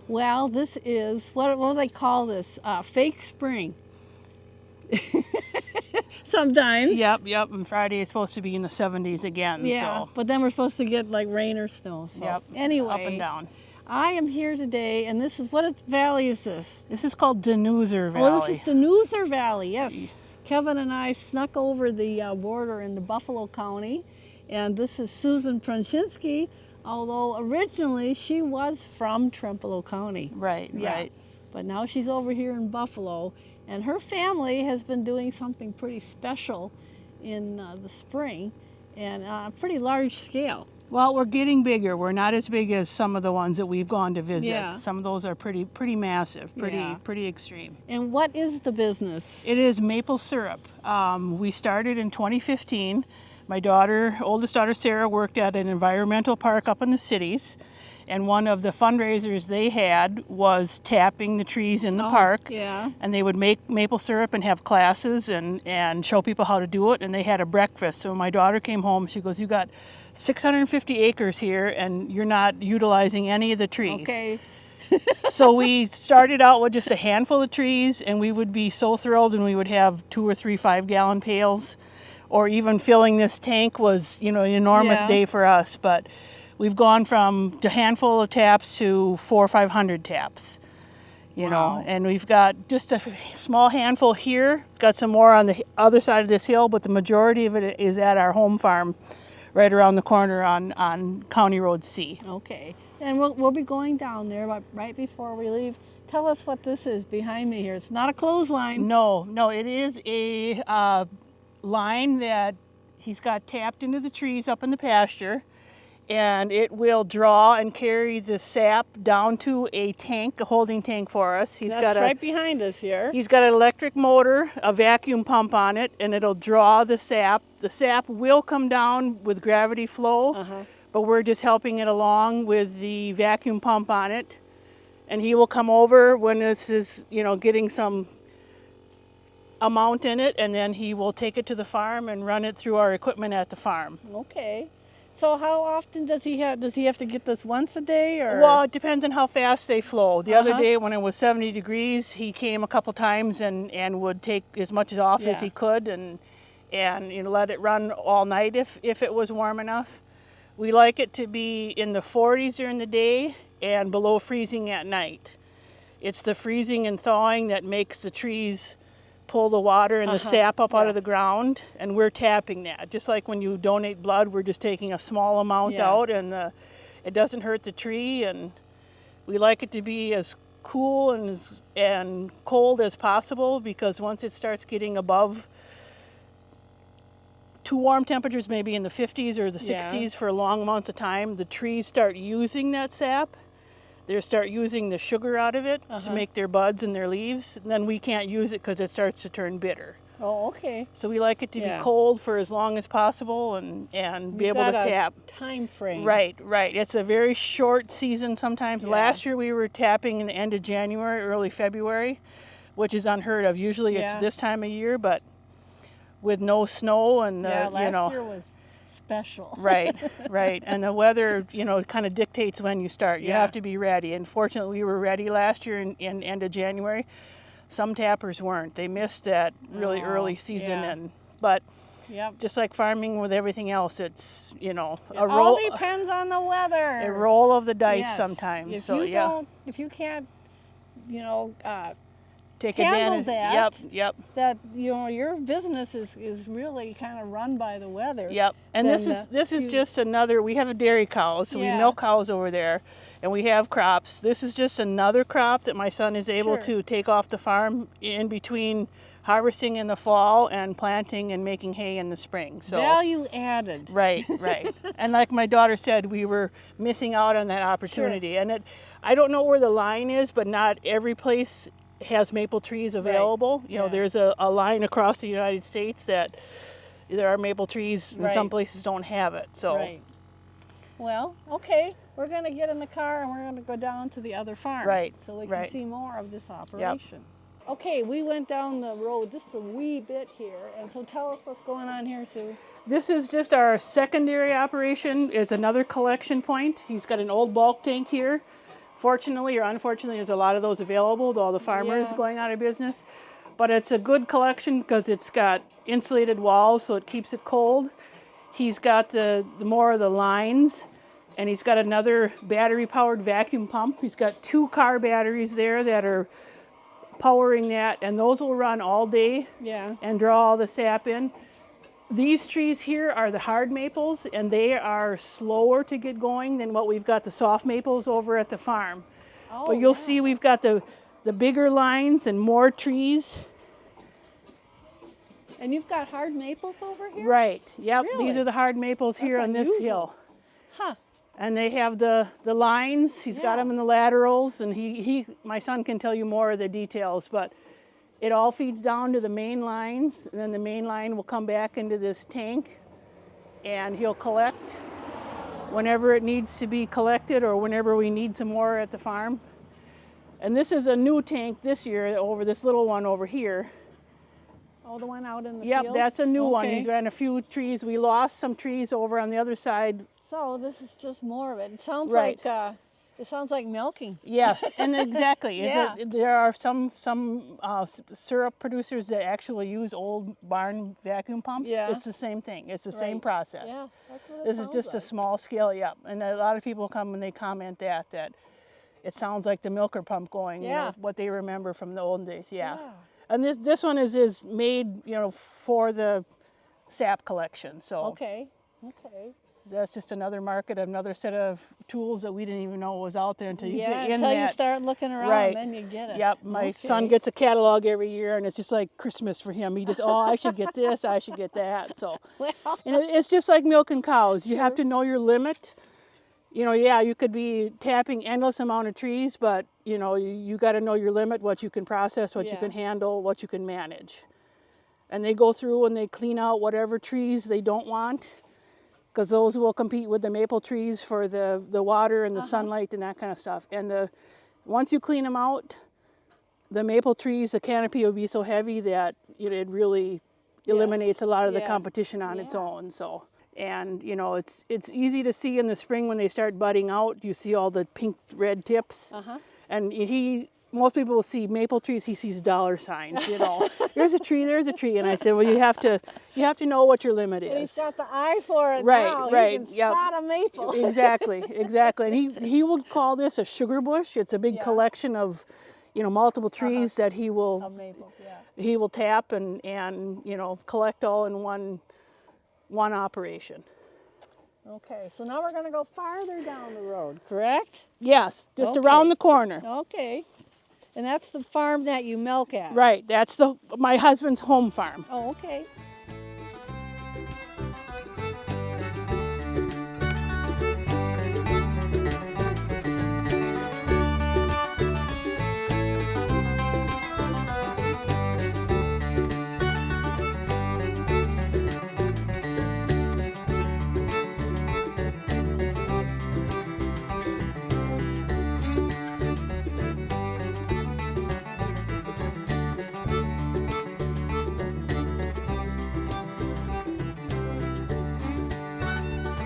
Well, this is, what do they call this? Fake spring. Sometimes. Yep. And Friday is supposed to be in the 70s again. Yeah, So. but then we're supposed to get like rain or snow. So. Yep. Anyway. Up and down. I am here today, and this is, what valley is this? This is called Danuser Valley. Oh, this is Danuser Valley, yes. Kevin and I snuck over the border into Buffalo County, and this is Anderson-Pronschinske, although originally she was from Trempealeau County. Right, yeah. right. But now she's over here in Buffalo, and her family has been doing something pretty special in the spring, and on a pretty large scale. Well, we're getting bigger. We're not as big as some of the ones that we've gone to visit. Yeah. Some of those are pretty massive, pretty extreme. And what is the business? It is maple syrup. We started in 2015. My oldest daughter Sarah, worked at an environmental park up in the cities, and one of the fundraisers they had was tapping the trees in the park. Yeah. And they would make maple syrup and have classes and show people how to do it, and they had a breakfast. So when my daughter came home, she goes, "You got 650 acres here and you're not utilizing any of the trees." Okay. So we started out with just a handful of trees, and we would be so thrilled when we would have 2 or 3 5-gallon pails, or even filling this tank was, an enormous day for us. But we've gone from a handful of taps to 400 or 500 taps. Wow. And we've got just a small handful here, got some more on the other side of this hill, but the majority of it is at our home farm right around the corner on County Road C. Okay, and we'll be going down there, but right before we leave, tell us what this is behind me here. It's not a clothesline. No, it is a line that he's got tapped into the trees up in the pasture, and it will draw and carry the sap down to a tank, a holding tank for us. That's right behind us here. He's got an electric motor, a vacuum pump on it, and it'll draw the sap. The sap will come down with gravity flow, but we're just helping it along with the vacuum pump on it. And he will come over when this is, getting some amount in it, and then he will take it to the farm and run it through our equipment at the farm. Okay. So how often does he have to get this once a day, or? Well, it depends on how fast they flow. The other day when it was 70 degrees, he came a couple times and would take as much off as he could and let it run all night if it was warm enough. We like it to be in the 40s during the day and below freezing at night. It's the freezing and thawing that makes the trees pull the water and the sap up out of the ground, and we're tapping that. Just like when you donate blood, we're just taking a small amount out, and it doesn't hurt the tree, and we like it to be as cool and cold as possible, because once it starts getting above too warm temperatures, maybe in the 50s or the 60s for long amounts of time, the trees start using that sap. They start using the sugar out of it to make their buds and their leaves, and then we can't use it because it starts to turn bitter. Oh, okay. So we like it to be cold for as long as possible and be able to tap. Time frame. Right. It's a very short season sometimes. Last year we were tapping in the end of January, early February, which is unheard of. Usually it's this time of year, but with no snow and last year was special. Right. And the weather, kind of dictates when you start. You have to be ready. And fortunately, we were ready last year in end of January. Some tappers weren't. They missed that really early season. But just like farming with everything else, it's, it all depends on the weather. A roll of the dice sometimes. If you can't, take handle advantage. That. That your business is really kind of run by the weather. Yep. And this is just another. We have a dairy cow, so we milk cows over there, and we have crops. This is just another crop that my son is able to take off the farm in between harvesting in the fall and planting and making hay in the spring. So value added. Right. And like my daughter said, we were missing out on that opportunity. And I don't know where the line is, but not every place has maple trees available. There's a line across the United States that there are maple trees and some places don't have it. So well, okay, we're going to get in the car and we're going to go down to the other farm so we can see more of this operation. Okay, we went down the road just a wee bit here, and so tell us what's going on here, Sue. This is just our secondary operation. Is another collection point. He's got an old bulk tank here Fortunately or unfortunately, there's a lot of those available with all the farmers going out of business. But it's a good collection because it's got insulated walls, so it keeps it cold. He's got the more of the lines, and he's got another battery-powered vacuum pump. He's got 2 car batteries there that are powering that, and those will run all day and draw all the sap in. These trees here are the hard maples, and they are slower to get going than what we've got the soft maples over at the farm. But you'll see we've got the bigger lines and more trees. And you've got hard maples over here? Right, yep. Really? These are the hard maples here on this hill. Huh. And they have the lines. He's got them in the laterals, and my son can tell you more of the details, but it all feeds down to the main lines, and then the main line will come back into this tank, and he'll collect whenever it needs to be collected or whenever we need some more at the farm. And this is a new tank this year over this little one over here. Oh, the one out in the field? Yep, that's a new one. He's ran a few trees. We lost some trees over on the other side. So this is just more of it. It sounds like milking. Yes, and exactly. There are some syrup producers that actually use old barn vacuum pumps. Yeah. It's the same thing. It's the same process. Yeah, that's what it This is just a small scale, and a lot of people come and they comment that it sounds like the milker pump going, you know, what they remember from the old days. Yeah. And this one is made, you know, for the sap collection. So okay. That's just another market, another set of tools that we didn't even know was out there until you get in until you start looking around, then you get it. Yep, my son gets a catalog every year, and it's just like Christmas for him. He just, I should get this, I should get that. So, and it's just like milking cows. You have to know your limit. You know, you could be tapping endless amount of trees, but you know, you got to know your limit, what you can process, what you can handle, what you can manage. And they go through and they clean out whatever trees they don't want, because those will compete with the maple trees for the water and the sunlight and that kind of stuff. And once you clean them out, the maple trees, the canopy will be so heavy that it really eliminates a lot of the competition on its own. So, and you know, it's easy to see in the spring when they start budding out. You see all the pink red tips, and most people will see maple trees. He sees dollar signs. You know, there's a tree, and I said, well, you have to know what your limit is. And he's got the eye for it right, now. Right, He can spot a maple. Exactly. And he would call this a sugar bush. It's a big collection of, you know, multiple trees that he will tap and you know, collect all in one operation. Okay, so now we're going to go farther down the road, correct? Yes, just around the corner. Okay. And that's the farm that you milk at? Right, that's my husband's home farm. Oh, okay.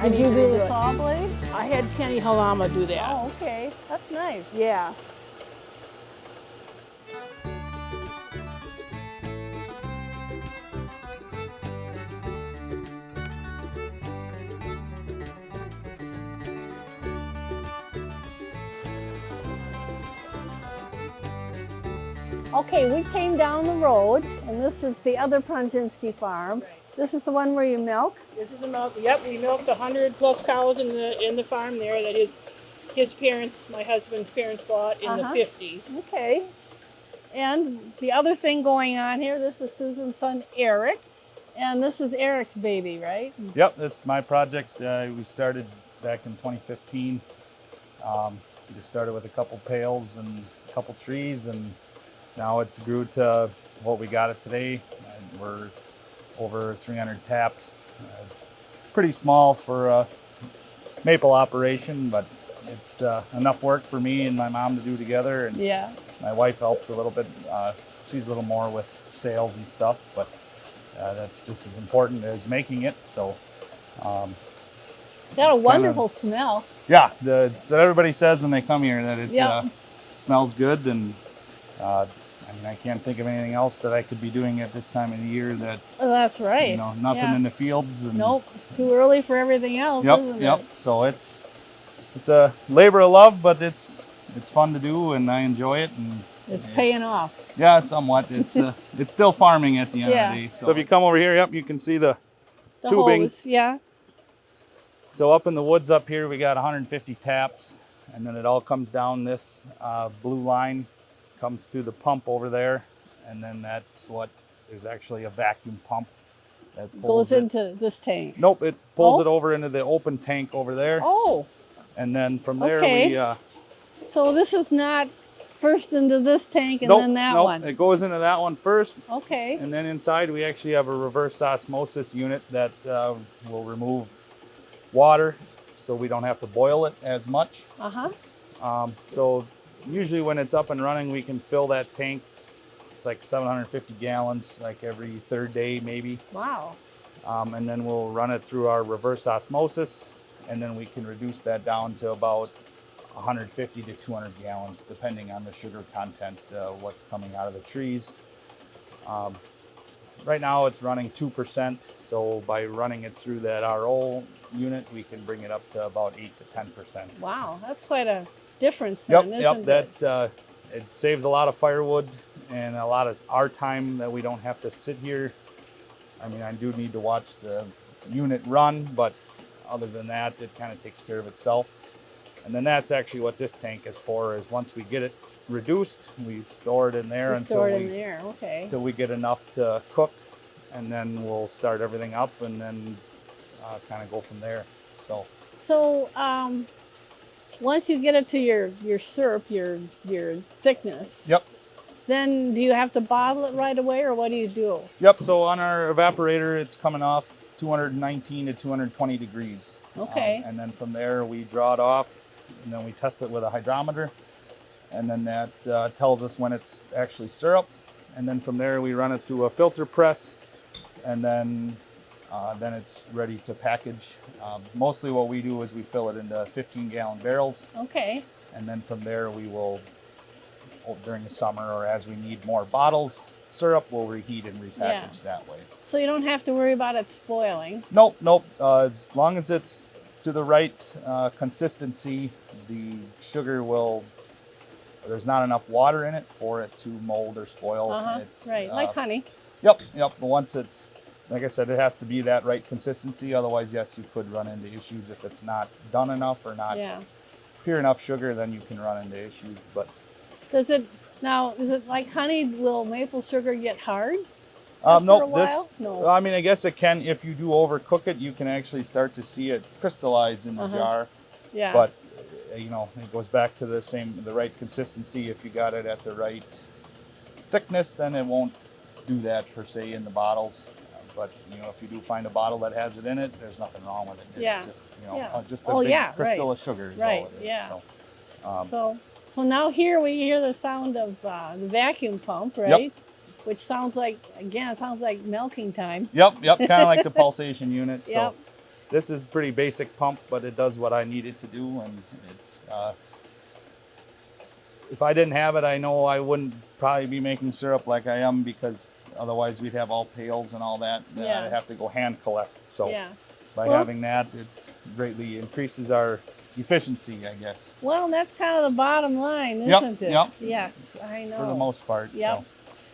Did you do the saw blade? I had Kenny Halama do that. Oh, okay. That's nice. Yeah. Okay, we came down the road, and this is the other Pronschinske farm. This is the one where you milk? This is the milk. Yep, we milked 100 plus cows in the farm there that his parents, my husband's parents, bought in the 50s. Okay. And the other thing going on here, this is Susan's son Arick, and this is Arick's baby, right? Yep, this is my project. We started back in 2015. We just started with a couple pails and a couple trees, and now it's grew to what we got it today. We're over 300 taps. Pretty small for a maple operation, but it's enough work for me and my mom to do together. And my wife helps a little bit. She's a little more with sales and stuff, but that's just as important as making it. So Got a wonderful smell. Yeah, so everybody says when they come here that it Yep. smells good, and I mean, I can't think of anything else that I could be doing at this time of the year that, That's right. you know, nothing in the fields. And, nope, it's too early for everything else, yep, isn't yep. it? So it's a labor of love, but it's fun to do, and I enjoy it. And it's paying off. Yeah, somewhat. It's still farming at the end of the day. So if you come over here, yep, you can see the tubing. Hose, yeah. So up in the woods up here, we got 150 taps, and then it all comes down this blue line, comes to the pump over there, and then that's what is actually a vacuum pump that goes into this tank. Nope, it pulls it over into the open tank over there. Oh. And then from there we... so this is not first into this tank and then that one? It goes into that one first. Okay. And then inside we actually have a reverse osmosis unit that will remove water so we don't have to boil it as much. So usually when it's up and running, we can fill that tank. It's like 750 gallons, like every third day maybe. Wow. And then we'll run it through our reverse osmosis, and then we can reduce that down to about 150 to 200 gallons, depending on the sugar content, what's coming out of the trees. Right now it's running 2%, so by running it through that RO unit, we can bring it up to about 8 to 10%. Wow, that's quite a difference then, isn't it? That it saves a lot of firewood and a lot of our time that we don't have to sit here. I mean, I do need to watch the unit run, but other than that, it kind of takes care of itself. And then that's actually what this tank is for, is once we get it reduced, we store it in there until we get enough to cook, and then we'll start everything up and then kind of go from there. So once you get it to your syrup, your thickness. Yep. Then do you have to bottle it right away, or what do you do? Yep. So on our evaporator, it's coming off 219 to 220 degrees. Okay. And then from there we draw it off, and then we test it with a hydrometer, and then that tells us when it's actually syrup. And then from there we run it through a filter press, and then it's ready to package. Mostly what we do is we fill it into 15-gallon barrels. Okay. And then from there we will, during the summer or as we need more bottles, syrup, we'll reheat and repackage that way. So you don't have to worry about it spoiling? Nope. As long as it's to the right consistency, the sugar will, there's not enough water in it for it to mold or spoil. It's, right, like honey. Yep. But once it's, like I said, it has to be that right consistency. Otherwise, yes, you could run into issues if it's not done enough or not pure enough sugar, then you can run into issues. But is it like honey? Will maple sugar get hard? No. I mean, I guess it can. If you do overcook it, you can actually start to see it crystallize in the jar. Yeah. But it goes back to the right consistency. If you got it at the right thickness, then it won't do that per se in the bottles. But if you do find a bottle that has it in it, there's nothing wrong with it. It's just a big crystal of sugar. Is all it is. Yeah. So now here we hear the sound of the vacuum pump, right? Yep. Which sounds like milking time. Yep. Kind of like the pulsation unit. So Yep. this is a pretty basic pump, but it does what I need it to do, and it's. If I didn't have it, I know I wouldn't probably be making syrup like I am, because otherwise we'd have all pails and all that. I'd have to go hand collect. So by having that, it greatly increases our efficiency, I guess. Well, that's kind of the bottom line, isn't it? Yep. Yes, I know. For the most part. Yep.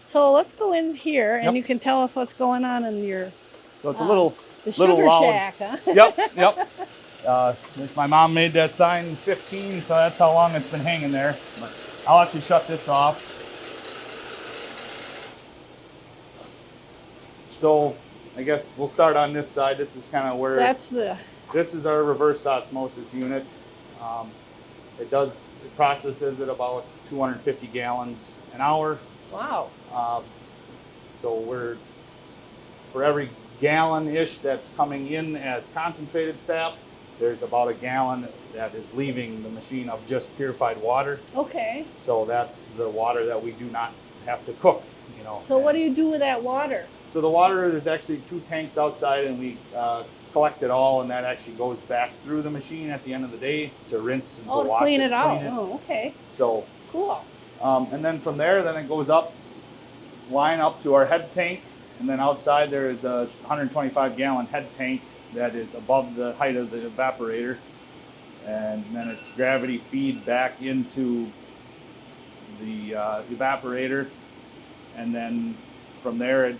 So let's go in here, and you can tell us what's going on in your. So it's a little sugar loud. Shack, huh? Yep. My mom made that sign in 15, so that's how long it's been hanging there. But I'll actually shut this off. So I guess we'll start on this side. This is kind of where this is our reverse osmosis unit. It processes at about 250 gallons an hour. Wow. So for every gallon-ish that's coming in as concentrated sap, there's about a gallon that is leaving the machine of just purified water. Okay. So that's the water that we do not have to cook, So what do you do with that water? So the water, there's actually 2 tanks outside, and a collect it all, and that actually goes back through the machine at the end of the day to rinse and to wash clean it. it out. Oh, okay. So cool. And then from there, then it goes up, line up to our head tank, and then outside there is a 125-gallon head tank that is above the height of the evaporator, and then it's gravity feed back into the evaporator, and then from there it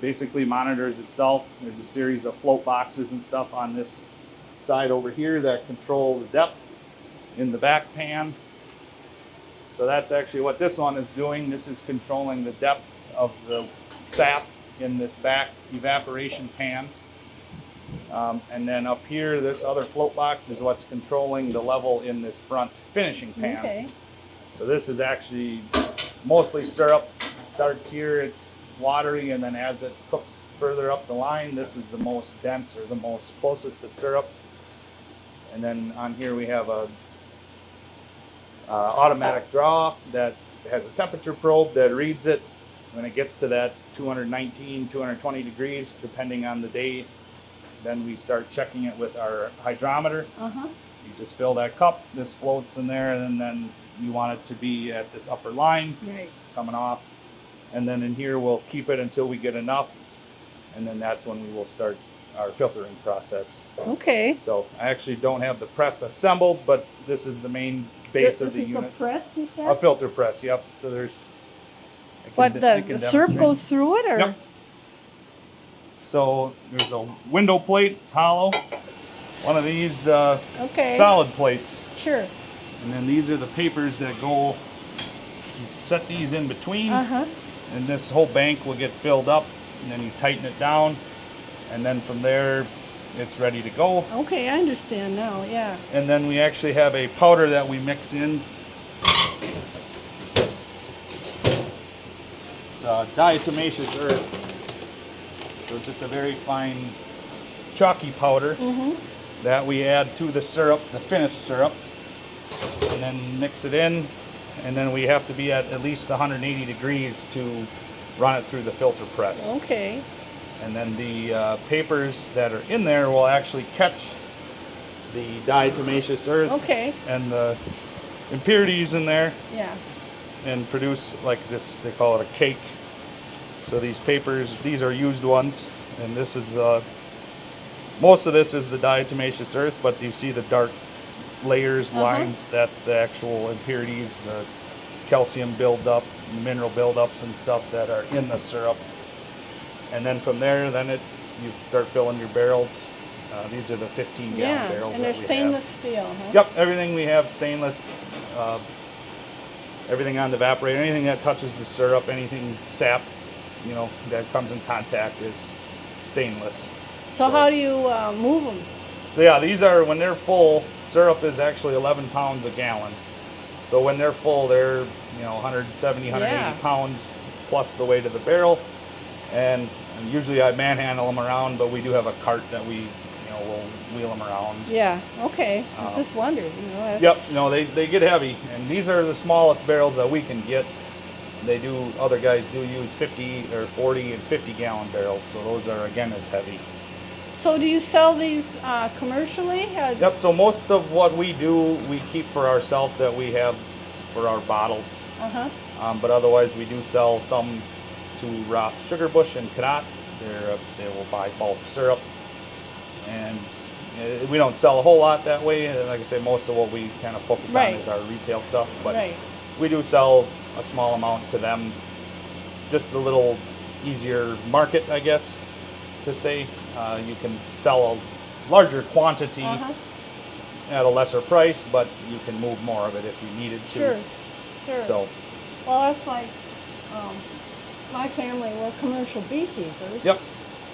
basically monitors itself. There's a series of float boxes and stuff on this side over here that control the depth in the back pan. So that's actually what this one is doing. This is controlling the depth of the sap in this back evaporation pan. And then up here, this other float box is what's controlling the level in this front finishing pan. Okay. So this is actually mostly syrup. It starts here, it's watery, and then as it cooks further up the line, this is the most dense, or the most closest to syrup. And then on here we have a automatic draw that has a temperature probe that reads it. When it gets to that 219, 220 degrees, depending on the day, then we start checking it with our hydrometer. You just fill that cup, this floats in there, and then you want it to be at this upper line, coming off. And then in here we'll keep it until we get enough, and then that's when we will start our filtering process. Okay. So I actually don't have the press assembled, but this is the main base of the unit. This is the press, you said? A filter press, yep. So there's... But the syrup goes through it, or? Yep. So there's a window plate, it's hollow. One of these solid plates. Sure. And then these are the papers that go, you set these in between, and this whole bank will get filled up, and then you tighten it down, and then from there it's ready to go. Okay, I understand now, yeah. And then we actually have a powder that we mix in. It's diatomaceous earth. So it's just a very fine chalky powder that we add to the syrup, the finished syrup, and then mix it in, and then we have to be at least 180 degrees to run it through the filter press. Okay. And then the papers that are in there will actually catch the diatomaceous earth and the impurities in there and produce like this, they call it a cake. So these papers, these are used ones, and this is the, most of this is the diatomaceous earth, but you see the dark layers, lines, that's the actual impurities, the calcium buildup, mineral buildups and stuff that are in the syrup. And then from there, then it's, you start filling your barrels. These are the 15-gallon barrels. And they're stainless steel, huh? Yep, everything we have stainless. Everything on the evaporator, anything that touches the syrup, anything sap, you know, that comes in contact is stainless. So how do you move them? So yeah, these are, when they're full, syrup is actually 11 pounds a gallon. So when they're full, they're, you know, 170, 180 pounds plus the weight of the barrel. And usually I manhandle them around, but we do have a cart that we, you know, will wheel them around. Yeah, okay. I just wondered, you know. Yep, no, they get heavy. And these are the smallest barrels that we can get. They do, other guys do use 50 or 40 and 50-gallon barrels, so those are, again, as heavy. So do you sell these commercially? Yep, so most of what we do, we keep for ourselves that we have for our bottles. But otherwise, we do sell some to Roth Sugarbush and Knott. They will buy bulk syrup. And we don't sell a whole lot that way. Like I say, most of what we kind of focus on is our retail stuff. But we do sell a small amount to them. Just a little easier market, I guess, to say. You can sell a larger quantity at a lesser price, but you can move more of it if you needed to. Sure. So, well, that's like my family, we're commercial beekeepers. Yep.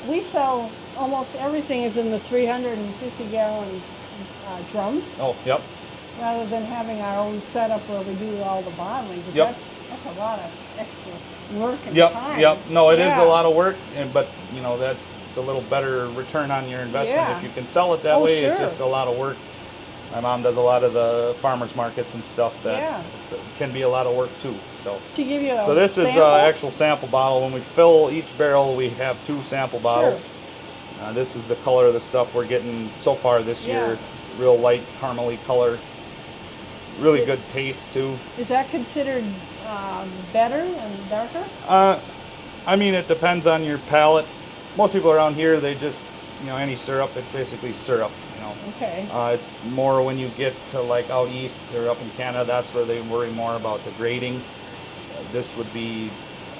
We sell almost everything is in the 350-gallon drums. Oh, yep. Rather than having our own setup where we do all the bottling. Yep. That's a lot of extra work and time. Yep. No, it is a lot of work, but you know it's a little better return on your investment if you can sell it that way. It's just a lot of work. My mom does a lot of the farmers markets and stuff that it can be a lot of work too. So to give you this is an actual sample bottle. When we fill each barrel, we have 2 sample bottles. This is the color of the stuff we're getting so far this year. Real light caramely color. Really good taste too. Is that considered better and darker? I mean, it depends on your palate. Most people around here, they just, any syrup, it's basically syrup, Okay. It's more when you get to like out east or up in Canada, that's where they worry more about the grading. This would be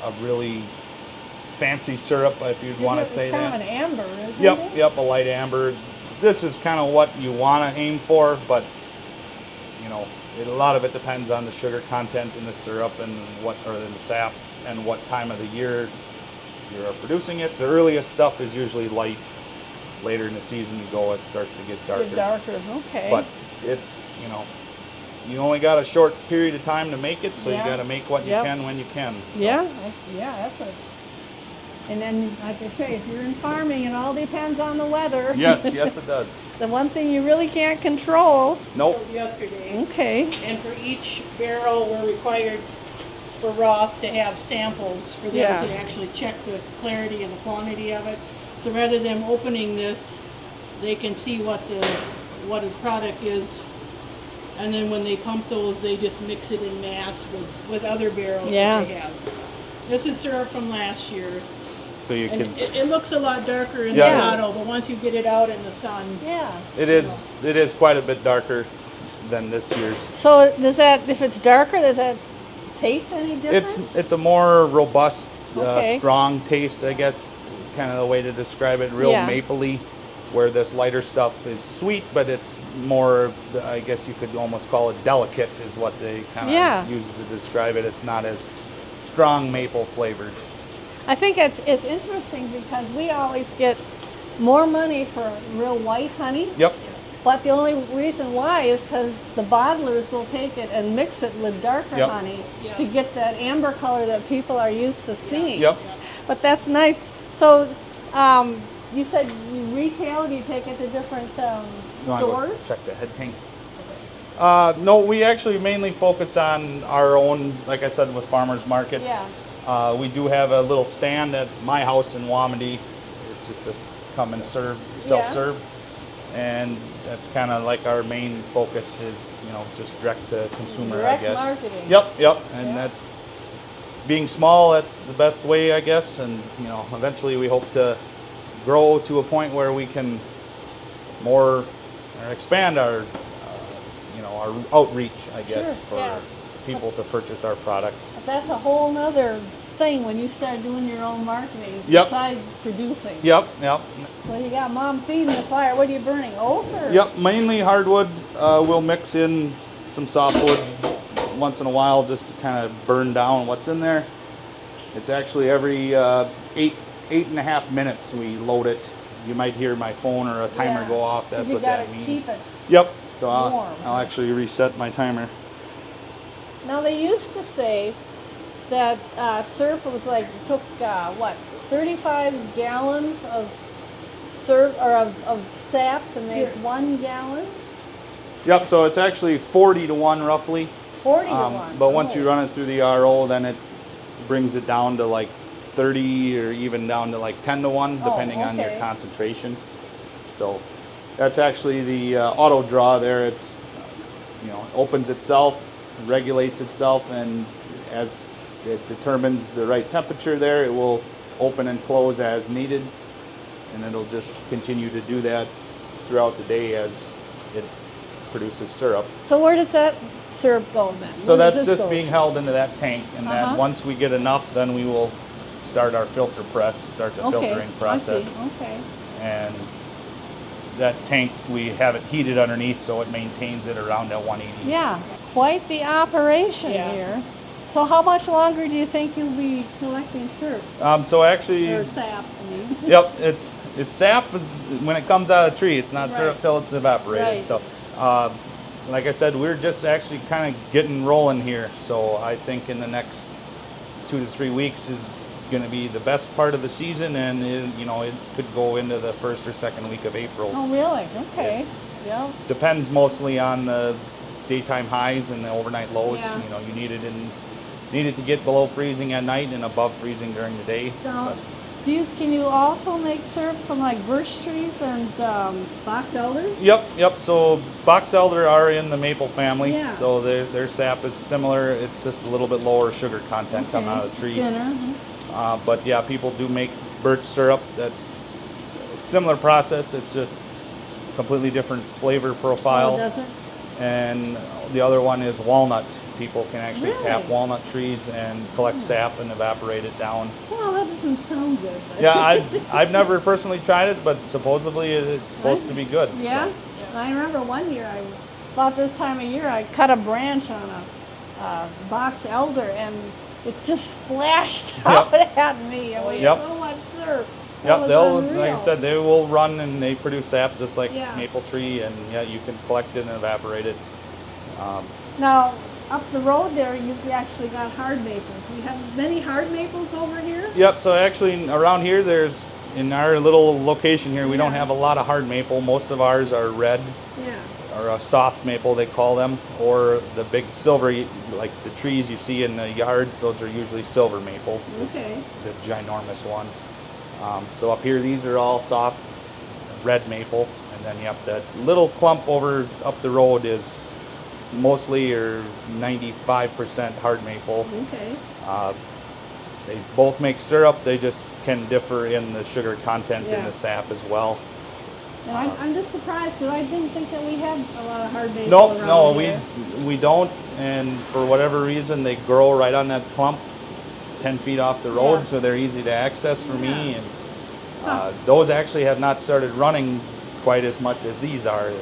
a really fancy syrup, if you'd want to say that. It's kind of an amber, isn't it? Yep, a light amber. This is kind of what you want to aim for, but a lot of it depends on the sugar content in the syrup and in the sap and what time of the year you're producing it. The earliest stuff is usually light. Later in the season it starts to get darker. Okay. But it's, you only got a short period of time to make it, so you got to make what you can when you can. So. Yeah, that's it. And then, like I say, if you're in farming, it all depends on the weather. Yes, it does. The one thing you really can't control. Nope. Yesterday. Okay. And for each barrel, we're required for Roth to have samples for them to actually check the clarity and the quantity of it. So rather than opening this, they can see what the product is, and then when they pump those, they just mix it in mass with other barrels that they have. This is syrup from last year. So you can. It looks a lot darker in the bottle, but once you get it out in the sun, it is quite a bit darker than this year's. So does that, if it's darker, does that taste any different? It's a more robust, strong taste, I guess, kind of the way to describe it. Real mapley, where this lighter stuff is sweet, but it's more, I guess you could almost call it delicate, is what they kind of use to describe it. It's not as strong maple flavored. I think it's interesting because we always get more money for real white honey. Yep. But the only reason why is because the bottlers will take it and mix it with darker honey to get that amber color that people are used to seeing. Yep. But that's nice. So you said you retail, do you take it to different stores? Check the head tank. No, we actually mainly focus on our own, like I said, with farmers markets. Yeah. We do have a little stand at my house in Wamedy. It's just a come and serve, self-serve. And that's kind of like our main focus is, just direct to consumer, I guess. Marketing. Yep. And that's, being small, that's the best way, I guess. And, eventually we hope to grow to a point where we can expand our, our outreach, I guess, for people to purchase our product. But that's a whole nother thing when you start doing your own marketing besides producing. Yep. Well, you got mom feeding the fire. What are you burning, oak or? Yep, mainly hardwood. We'll mix in some softwood once in a while just to kind of burn down what's in there. It's actually every 8.5 minutes we load it. You might hear my phone or a timer go off. That's what that means. Keep it Yep. So warm. I'll actually reset my timer. Now they used to say that syrup was took 35 gallons of syrup or of sap to make 1 gallon. Yep. So it's actually 40 to 1 roughly. 40 to 1. But once you run it through the RO, then it brings it down to like 30 or even down to like 10 to 1, depending on your concentration. So that's actually the auto draw there. It's it opens itself, regulates itself, and as it determines the right temperature there, it will open and close as needed, and it'll just continue to do that throughout the day as it produces syrup. So where does that syrup go then? So that's just being held into that tank, and then once we get enough, then we will start our filter press, start the filtering process. I see. Okay. And that tank, we have it heated underneath, so it maintains it around at 180. Yeah, quite the operation here. So how much longer do you think you'll be collecting syrup? So actually, or sap, I mean. Yep, it's sap is when it comes out of the tree. It's not syrup till it's evaporated. Right. So, like I said, we're just actually kind of getting rolling here. So I think in the next 2 to 3 weeks is going to be the best part of the season, and it could go into the first or second week of April. Oh, really? Okay. Yeah. Depends mostly on the daytime highs and the overnight lows. Yeah. You need it to get below freezing at night and above freezing during the day. So Can you also make syrup from like birch trees and box elders? Yep. So box elder are in the maple family. Yeah. So their sap is similar. It's just a little bit lower sugar content coming out of the tree. Thinner. But yeah, people do make birch syrup. It's similar process. It's just completely different flavor profile. Oh, does it? And the other one is walnut. People can actually Really? tap walnut trees and collect sap and evaporate it down. Well, that doesn't sound good. But Yeah, I've never personally tried it, but supposedly it's supposed to be good. Yeah? So. I remember one year, about this time of year, I cut a branch on a box elder and it just splashed out at me. And we had so much syrup. Yep, like I said, they will run and they produce sap just like maple tree, and yeah, you can collect it and evaporate it. Now, up the road there, you've actually got hard maples. You have many hard maples over here? Yep, so actually around here, in our little location here, we don't have a lot of hard maple. Most of ours are red, or a soft maple they call them, or the big silver, like the trees you see in the yards, those are usually silver maples, the ginormous ones. So up here, these are all soft red maple, and then that little clump up the road is mostly or 95% hard maple. They both make syrup. They just can differ in the sugar content in the sap as well. And I'm just surprised because I didn't think that we had a lot of hard maple No, around here. we don't. And for whatever reason, they grow right on that clump, 10 feet off the road, so they're easy to access for me. And those actually have not started running quite as much as these are.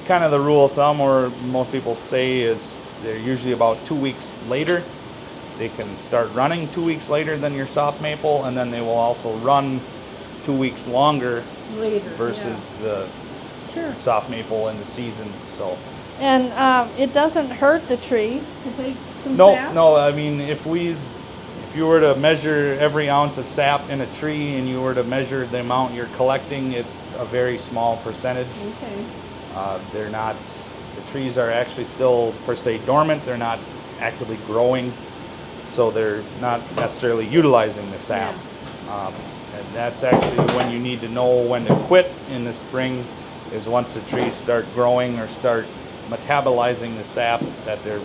Kind of the rule of thumb, or most people say, is they're usually about 2 weeks later. They can start running 2 weeks later than your soft maple, and then they will also run 2 weeks longer versus the soft maple in the season. So. And it doesn't hurt the tree to take some sap? No. I mean, if you were to measure every ounce of sap in a tree and you were to measure the amount you're collecting, it's a very small percentage. The trees are actually still per se dormant. They're not actively growing, so they're not necessarily utilizing the sap. And that's actually when you need to know when to quit in the spring, is once the trees start growing or start metabolizing the sap that they're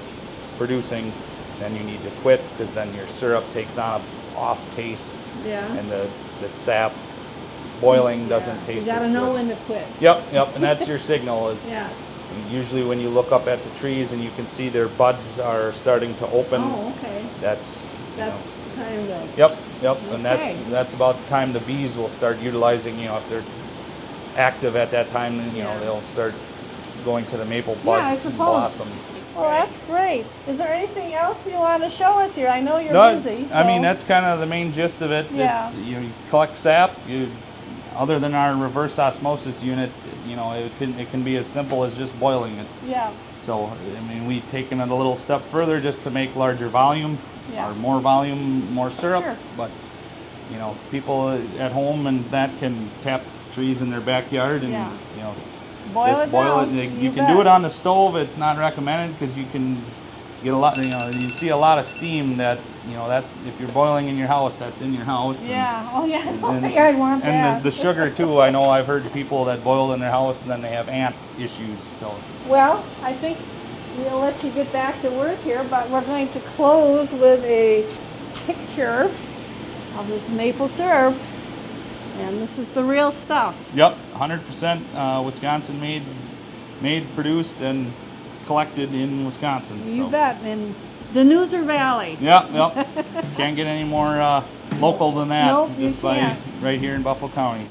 producing, then you need to quit, because then your syrup takes on an off taste, and the sap boiling doesn't taste as good. You gotta know when to quit. Yep, and that's your signal. Is usually when you look up at the trees and you can see their buds are starting to open. That's the time to. Yep, and that's about the time the bees will start utilizing. If they're active at that time, then they'll start going to the maple buds and blossoms. Well, that's great. Is there anything else you want to show us here? I know you're busy. So. I mean, that's kind of the main gist of it. It's you collect sap. Other than our reverse osmosis unit, it can be as simple as just boiling it. So, I mean, we've taken it a little step further just to make larger volume, or more volume, more syrup. But, people at home and that can tap trees in their backyard and, just boil it. You can do it on the stove. It's not recommended because you can get a lot, you see a lot of steam that, that if you're boiling in your house, that's in your house. I'd want that. And the sugar too. I know I've heard people that boil in their house and then they have ant issues. So. Well, I think we'll let you get back to work here, but we're going to close with a picture of this maple syrup. And this is the real stuff. Yep, 100% Wisconsin made, produced, and collected in Wisconsin. You bet, in the Danuser Valley. Yep. Can't get any more local than that. Nope, just by right here in Buffalo County.